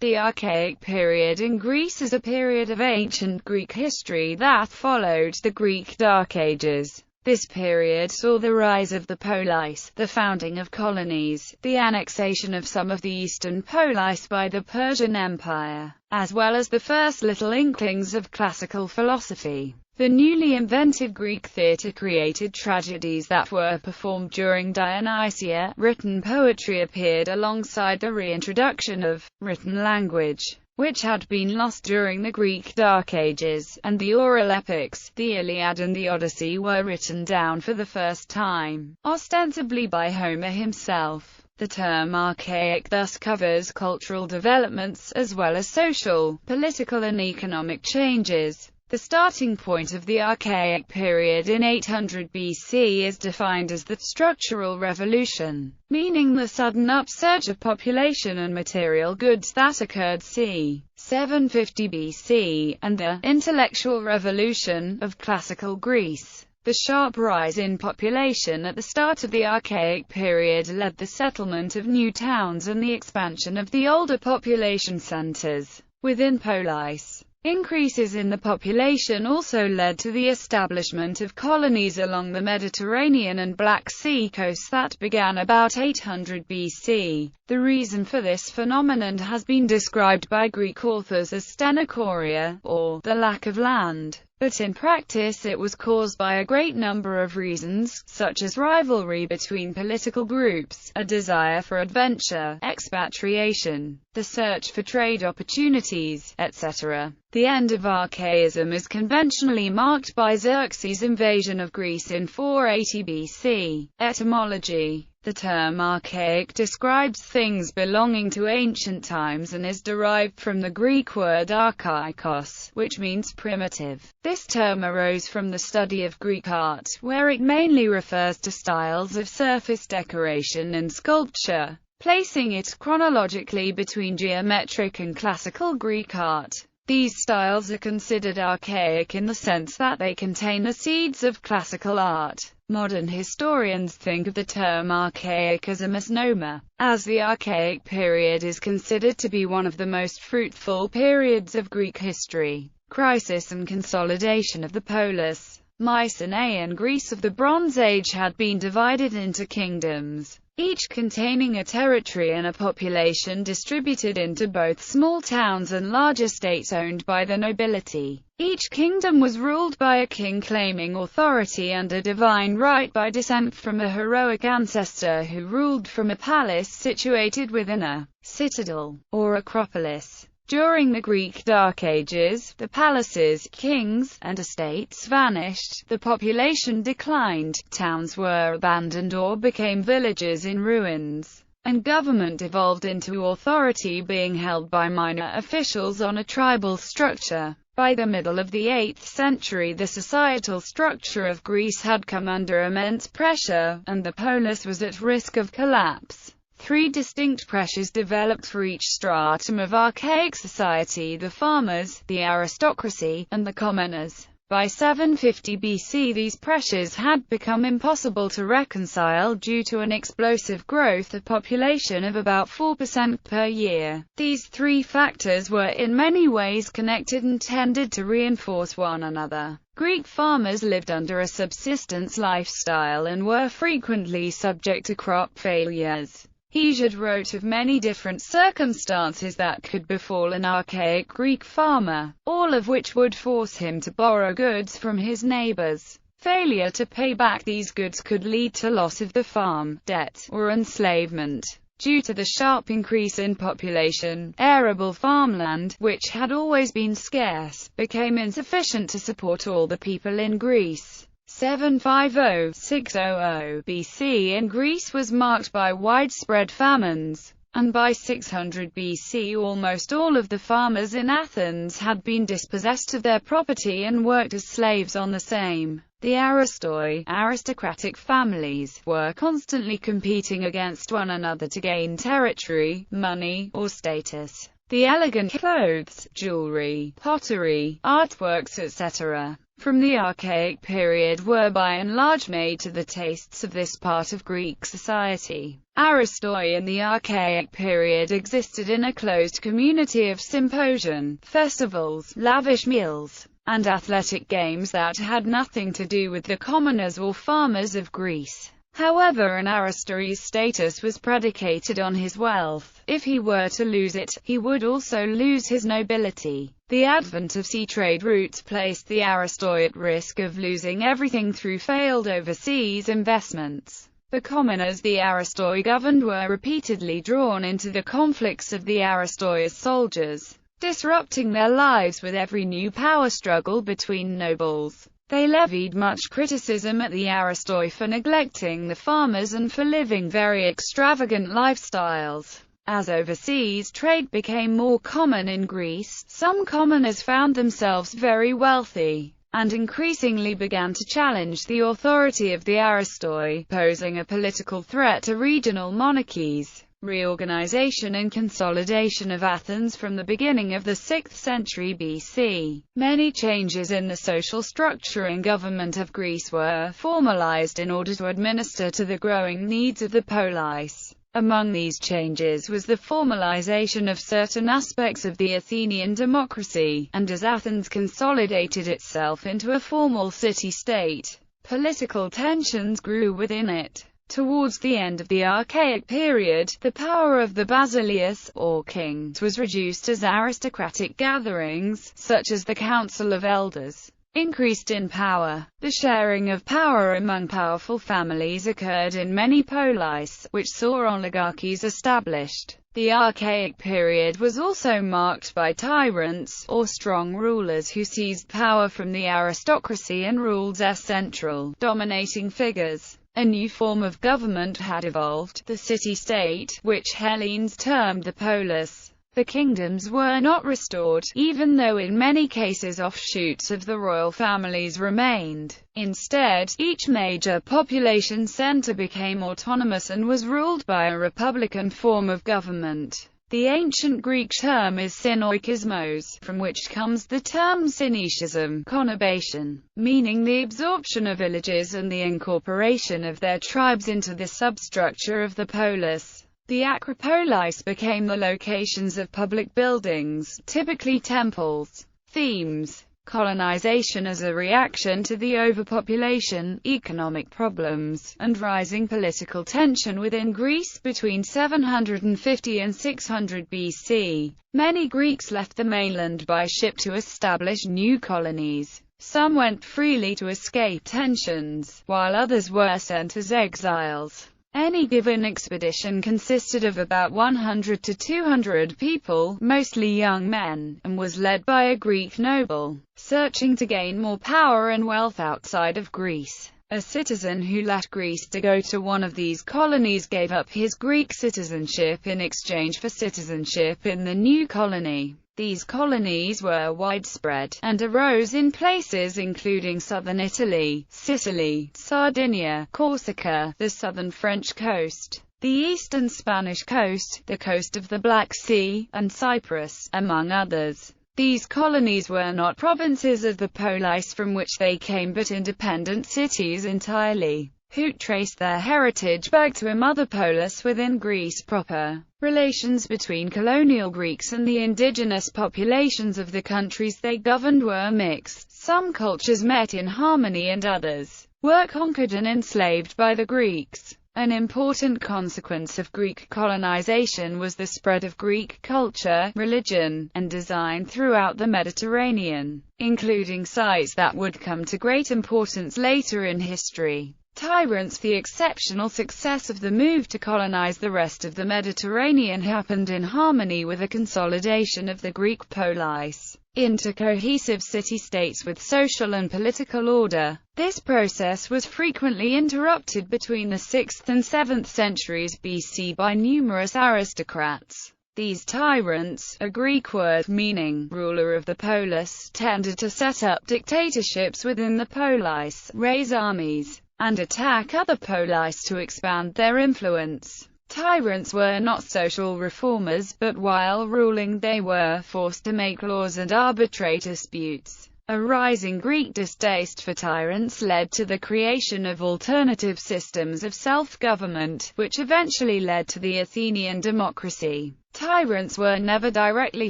The Archaic period in Greece is a period of ancient Greek history that followed the Greek Dark Ages. This period saw the rise of the polis, the founding of colonies, the annexation of some of the eastern polis by the Persian Empire, as well as the first little inklings of classical philosophy. The newly invented Greek theatre created tragedies that were performed during Dionysia. Written poetry appeared alongside the reintroduction of written language, which had been lost during the Greek Dark Ages, and the oral epics, the Iliad and the Odyssey, were written down for the first time, ostensibly by Homer himself. The term archaic thus covers cultural developments, as well as social, political and economic changes. The starting point of the Archaic period in 800 BC is defined as the structural revolution, meaning the sudden upsurge of population and material goods that occurred c. 750 BC, and the intellectual revolution of classical Greece. The sharp rise in population at the start of the Archaic period led the settlement of new towns and the expansion of the older population centers within polis. Increases in the population also led to the establishment of colonies along the Mediterranean and Black Sea coasts that began about 800 BC. The reason for this phenomenon has been described by Greek authors as stenochoria, or the lack of land. But in practice it was caused by a great number of reasons, such as rivalry between political groups, a desire for adventure, expatriation, the search for trade opportunities, etc. The end of archaism is conventionally marked by Xerxes' invasion of Greece in 480 BC. Etymology. The term archaic describes things belonging to ancient times and is derived from the Greek word archaikos, which means primitive. This term arose from the study of Greek art, where it mainly refers to styles of surface decoration and sculpture, placing it chronologically between geometric and classical Greek art. These styles are considered archaic in the sense that they contain the seeds of classical art. Modern historians think of the term archaic as a misnomer, as the Archaic period is considered to be one of the most fruitful periods of Greek history. Crisis and consolidation of the polis. Mycenaean Greece of the Bronze Age had been divided into kingdoms, each containing a territory and a population distributed into both small towns and large estates owned by the nobility. Each kingdom was ruled by a king claiming authority under divine right by descent from a heroic ancestor who ruled from a palace situated within a citadel, or acropolis. During the Greek Dark Ages, the palaces, kings, and estates vanished, the population declined, towns were abandoned or became villages in ruins, and government evolved into authority being held by minor officials on a tribal structure. By the middle of the 8th century, the societal structure of Greece had come under immense pressure, and the polis was at risk of collapse. Three distinct pressures developed for each stratum of archaic society: the farmers, the aristocracy, and the commoners. By 750 BC these pressures had become impossible to reconcile due to an explosive growth of population of about 4% per year. These three factors were in many ways connected and tended to reinforce one another. Greek farmers lived under a subsistence lifestyle and were frequently subject to crop failures. Hesiod wrote of many different circumstances that could befall an archaic Greek farmer, all of which would force him to borrow goods from his neighbors. Failure to pay back these goods could lead to loss of the farm, debt, or enslavement. Due to the sharp increase in population, arable farmland, which had always been scarce, became insufficient to support all the people in Greece. 750–600 BC in Greece was marked by widespread famines, and by 600 BC almost all of the farmers in Athens had been dispossessed of their property and worked as slaves on the same. The aristoi, aristocratic families, were constantly competing against one another to gain territory, money, or status. the elegant clothes, jewelry, pottery, artworks etc. from the Archaic period were by and large made to the tastes of this part of Greek society. Aristoi in the Archaic period existed in a closed community of symposium, festivals, lavish meals, and athletic games that had nothing to do with the commoners or farmers of Greece. However, an aristoi's status was predicated on his wealth. If he were to lose it, he would also lose his nobility. The advent of sea trade routes placed the aristoi at risk of losing everything through failed overseas investments. The commoners the aristoi governed were repeatedly drawn into the conflicts of the aristoi as soldiers, disrupting their lives with every new power struggle between nobles. They levied much criticism at the aristoi for neglecting the farmers and for living very extravagant lifestyles. As overseas trade became more common in Greece, some commoners found themselves very wealthy, and increasingly began to challenge the authority of the aristoi, posing a political threat to regional monarchies. Reorganization and consolidation of Athens. From the beginning of the 6th century BC, many changes in the social structure and government of Greece were formalized in order to administer to the growing needs of the polis. Among these changes was the formalization of certain aspects of the Athenian democracy, and as Athens consolidated itself into a formal city-state, political tensions grew within it. Towards the end of the Archaic period, the power of the basileus, or kings, was reduced as aristocratic gatherings, such as the Council of Elders, increased in power. The sharing of power among powerful families occurred in many polis, which saw oligarchies established. The Archaic period was also marked by tyrants, or strong rulers who seized power from the aristocracy and ruled as central, dominating figures. A new form of government had evolved, the city-state, which Hellenes termed the polis. The kingdoms were not restored, even though in many cases offshoots of the royal families remained. Instead, each major population center became autonomous and was ruled by a republican form of government. The ancient Greek term is synoikismos, from which comes the term synetism, conurbation, meaning the absorption of villages and the incorporation of their tribes into the substructure of the polis. The acropolis became the locations of public buildings, typically temples. Themes: colonization as a reaction to the overpopulation, economic problems, and rising political tension within Greece between 750 and 600 BC. Many Greeks left the mainland by ship to establish new colonies. Some went freely to escape tensions, while others were sent as exiles. Any given expedition consisted of about 100 to 200 people, mostly young men, and was led by a Greek noble, searching to gain more power and wealth outside of Greece. A citizen who left Greece to go to one of these colonies gave up his Greek citizenship in exchange for citizenship in the new colony. These colonies were widespread, and arose in places including southern Italy, Sicily, Sardinia, Corsica, the southern French coast, the eastern Spanish coast, the coast of the Black Sea, and Cyprus, among others. These colonies were not provinces of the polis from which they came but independent cities entirely, who traced their heritage back to a mother polis within Greece proper. Relations between colonial Greeks and the indigenous populations of the countries they governed were mixed. Some cultures met in harmony and others were conquered and enslaved by the Greeks. An important consequence of Greek colonization was the spread of Greek culture, religion, and design throughout the Mediterranean, including sites that would come to great importance later in history. Tyrants. The exceptional success of the move to colonize the rest of the Mediterranean happened in harmony with the consolidation of the Greek polis into cohesive city-states with social and political order. This process was frequently interrupted between the 6th and 7th centuries BC by numerous aristocrats. These tyrants, a Greek word meaning ruler of the polis, tended to set up dictatorships within the polis, raise armies, and attack other polis to expand their influence. Tyrants were not social reformers, but while ruling they were forced to make laws and arbitrate disputes. A rising Greek distaste for tyrants led to the creation of alternative systems of self-government, which eventually led to the Athenian democracy. Tyrants were never directly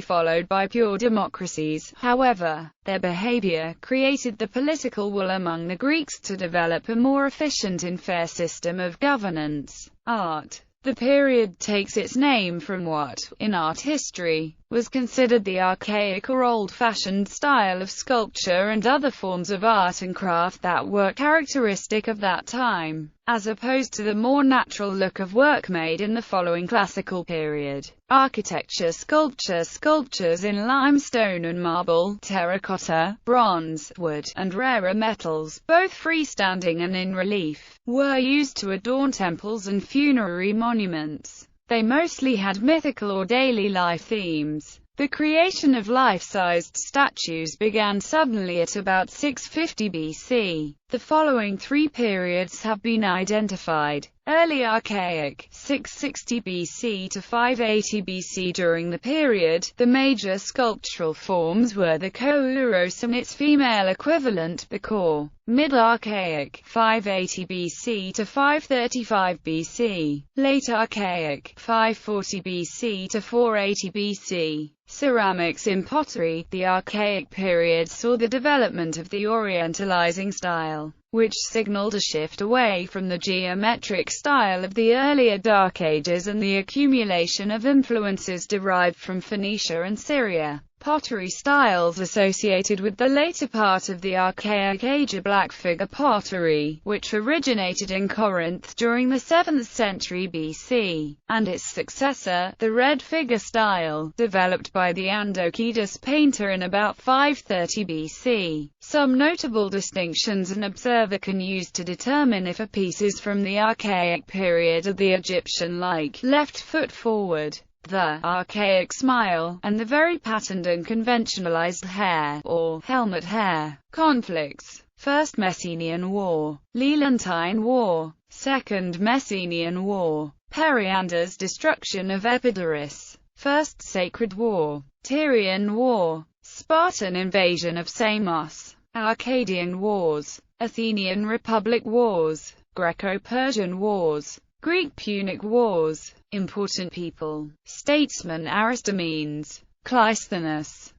followed by pure democracies, however. Their behavior created the political will among the Greeks to develop a more efficient and fair system of governance. Art. The period takes its name from what, in art history, was considered the archaic or old-fashioned style of sculpture and other forms of art and craft that were characteristic of that time, as opposed to the more natural look of work made in the following classical period. Architecture, sculptures in limestone and marble, terracotta, bronze, wood, and rarer metals, both freestanding and in relief, were used to adorn temples and funerary monuments. They mostly had mythical or daily life themes. The creation of life-sized statues began suddenly at about 650 BC. The following three periods have been identified. Early Archaic, 660 BC to 580 BC. During the period, the major sculptural forms were the kouros and its female equivalent, the core. Mid-Archaic, 580 BC to 535 BC. Late Archaic, 540 BC to 480 BC. Ceramics in pottery. The Archaic period saw the development of the Orientalizing style, which signaled a shift away from the geometric style of the earlier Dark Ages and the accumulation of influences derived from Phoenicia and Syria. Pottery styles associated with the later part of the Archaic Age are black figure pottery, which originated in Corinth during the 7th century BC, and its successor, the red figure style, developed by the Andokidas painter in about 530 BC. Some notable distinctions an observer can use to determine if a piece is from the Archaic period are the Egyptian-like left foot forward, the archaic smile, and the very patterned and conventionalized hair, or helmet hair. Conflicts. First Messenian War, Lelantine War, Second Messenian War, Periander's destruction of Epidaurus, First Sacred War, Tyrian War, Spartan invasion of Samos, Arcadian Wars, Athenian Republic Wars, Greco-Persian Wars, Greek-Punic Wars. Important people. Statesman Aristomenes, Cleisthenes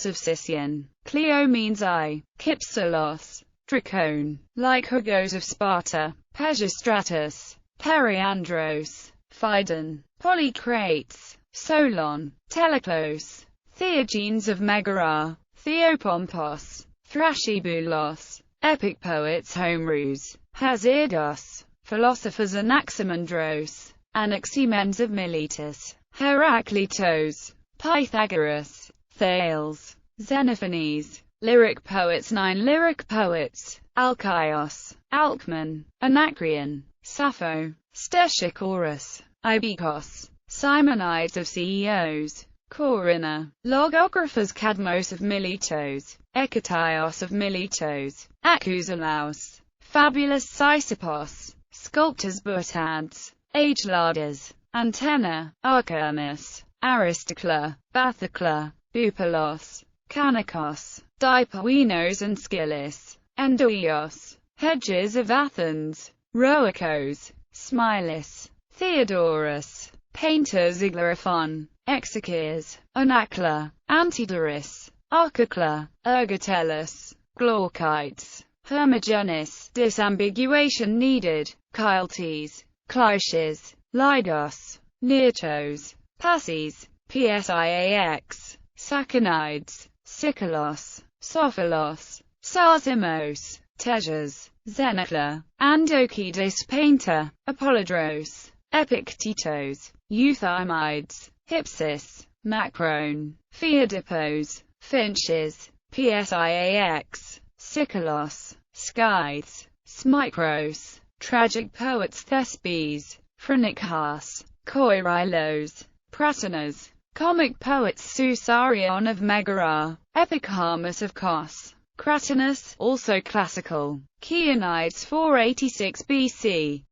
of Sicyon, Cleomenes I, Kypselos, Dracone, Lycurgos of Sparta, Pesistratus, Periandros, Phidon, Polycrates, Solon, Teleclos, Theogenes of Megara, Theopompos, Thrasyboulos, epic poets Homerus, Hesiodus, philosophers Anaximandros, Anaximenes of Miletus, Heraclitos, Pythagoras, Thales, Xenophanes. Lyric poets 9 lyric poets, Alcaios, Alcman, Anacreon, Sappho, Stesichorus, Ibikos, Simonides of CEOs, Corinna, logographers Cadmos of Miletos, Ekatios of Miletos, Akuzalaos, fabulous Sisyphos, sculptors Butads, Agelades, Antenna, Archamus, Aristocla, Bathocla, Bupalos, Canicos, Dipoenos and Scillis, Endoios, Hedges of Athens, Roacos, Smilus, Theodorus, painters Iglarophon, Exekias, Anacla, Antidoris, Archicla, Ergotellus, Glaucites, Hermogenes. Disambiguation needed. Chiltes, Clyches, Lygos, Nearchos, Passes, Psiax, Sacchanides, Sikalos, Sophilos, Sarzimos, Tejas, Xenocla, Andokidas painter, Apollodros, Epictetos, Euthymides, Hypsis, Macrone, Pheodipos, Finches, Psiax, Sikalos, Scythes, Smicros, tragic poets Thespes, Phrynichus, Koirylos, Pratinas, comic poets Susarion of Megara, Epicharmus of Kos, Cratinus, also classical, Chionides 486 BC,